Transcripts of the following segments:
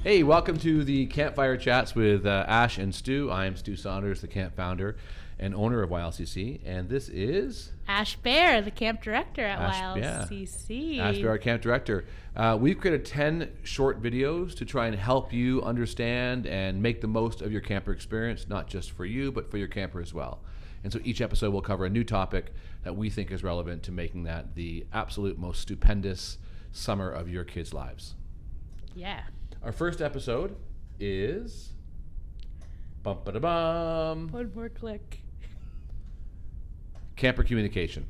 Hey, welcome to the Campfire Chats with Ash and Stu. I am Stu Saunders, the camp founder and owner of YLCC, and this is... Ash Bear, the camp director at YLCC. Yeah. Ash Bear, our camp director. We've created 10 short videos to try and help you understand and make the most of your camper experience, not just for you, but for your camper as well. And so each episode will cover a new topic that we think is relevant to making that the absolute most stupendous summer of your kids' lives. Yeah. Our first episode is... Bum-ba-da-bum. One more click. Camper communication.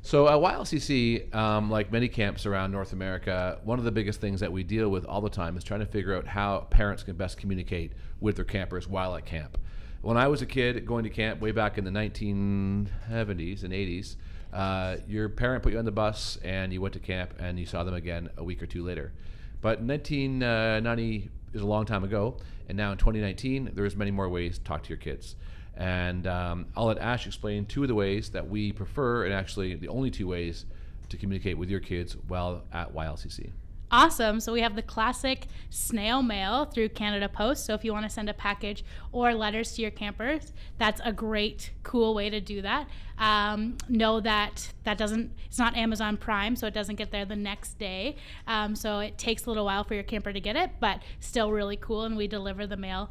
So at YLCC, like many camps around North America, one of the biggest things that we deal with all the time is trying to figure out how parents can best communicate with their campers while at camp. When I was a kid going to camp way back in the 1970s and 80s, your parent put you on the bus and you went to camp and you saw them again a week or two later. But 1990 is a long time ago, and now in 2019, there's many more ways to talk to your kids. And I'll let Ash explain two of the ways that we prefer, and actually the only two ways to communicate with your kids while at YLCC. Awesome. So we have the classic snail mail through Canada Post. So if you want to send a package or letters to your campers, that's a great, cool way to do that. Know that it's not Amazon Prime, so it doesn't get there the next day. So it takes a little while for your camper to get it, but still really cool. And we deliver the mail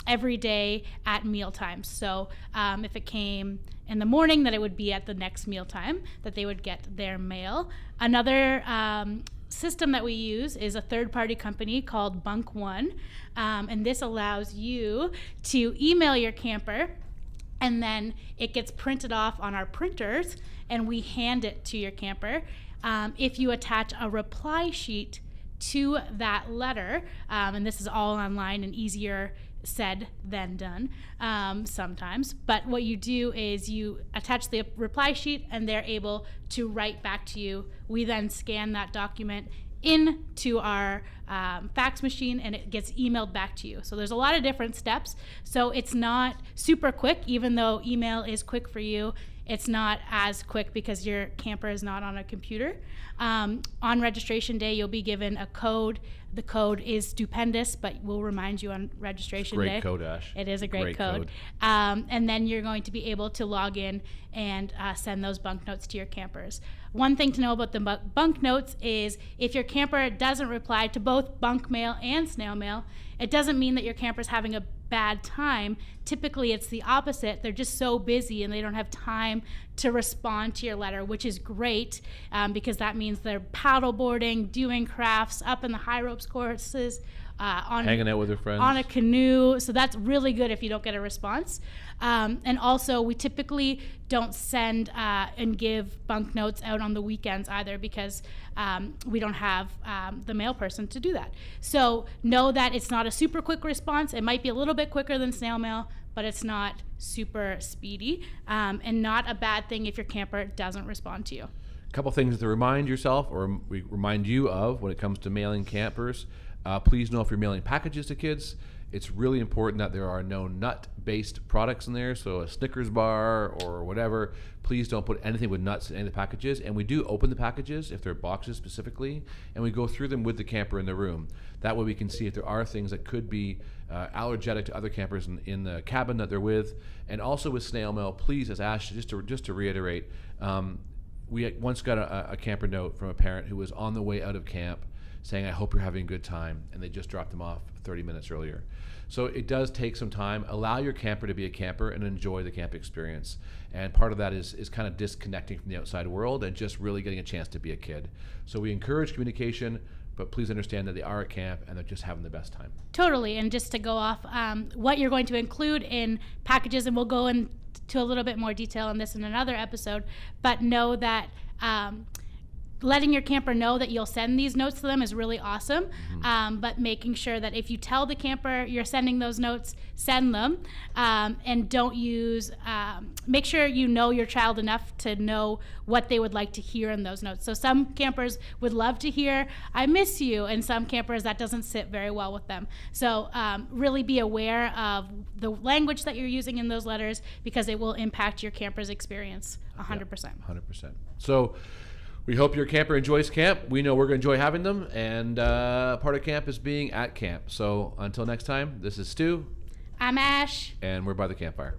every day at meal times. So if it came in the morning, that it would be at the next meal time that they would get their mail. Another system that we use is a third-party company called Bunk One, and this allows you to email your camper, and then it gets printed off on our printers, and we hand it to your camper. If you attach a reply sheet to that letter, and this is all online and easier said than done sometimes, but what you do is you attach the reply sheet and they're able to write back to you. We then scan that document into our fax machine and it gets emailed back to you. So there's a lot of different steps. So it's not super quick, even though email is quick for you. It's not as quick because your camper is not on a computer. On registration day, you'll be given a code. The code is stupendous, but we'll remind you on registration day. Great code, Ash. It is a great code. And then you're going to be able to log in and send those bunk notes to your campers. One thing to know about the bunk notes is if your camper doesn't reply to both bunk mail and snail mail, it doesn't mean that your camper's having a bad time. Typically it's the opposite. They're just so busy and they don't have time to respond to your letter, which is great because that means they're paddleboarding, doing crafts, up in the high ropes courses, hanging out with their friends, on a canoe. So that's really good if you don't get a response. And also we typically don't send and give bunk notes out on the weekends either because we don't have the mail person to do that. So know that it's not a super quick response. It might be a little bit quicker than snail mail, but it's not super speedy and not a bad thing if your camper doesn't respond to you. A couple things to remind yourself or we remind you of when it comes to mailing campers. Please know if you're mailing packages to kids, it's really important that there are no nut-based products in there, so a Snickers bar or whatever. Please don't put anything with nuts in any of the packages. And we do open the packages, if they're boxes specifically, and we go through them with the camper in the room. That way we can see if there are things that could be allergenic to other campers in the cabin that they're with. And also with snail mail, please, as Ash, just to reiterate, we once got a camper note from a parent who was on the way out of camp saying, I hope you're having a good time, and they just dropped them off 30 minutes earlier. So it does take some time. Allow your camper to be a camper and enjoy the camp experience. And part of that is kind of disconnecting from the outside world and just really getting a chance to be a kid. So we encourage communication, but please understand that they are at camp and they're just having the best time. Totally, and just to go off what you're going to include in packages, and we'll go into a little bit more detail on this in another episode, but know that letting your camper know that you'll send these notes to them is really awesome, but making sure that if you tell the camper you're sending those notes, send them, and don't use, make sure you know your child enough to know what they would like to hear in those notes. So some campers would love to hear, I miss you, and some campers that doesn't sit very well with them. So really be aware of the language that you're using in those letters because it will impact your camper's experience 100%. Yeah, 100%. So We hope your camper enjoys camp. We know we're going to enjoy having them, and part of camp is being at camp. So until next time, this is Stu. I'm Ash. And we're by the campfire.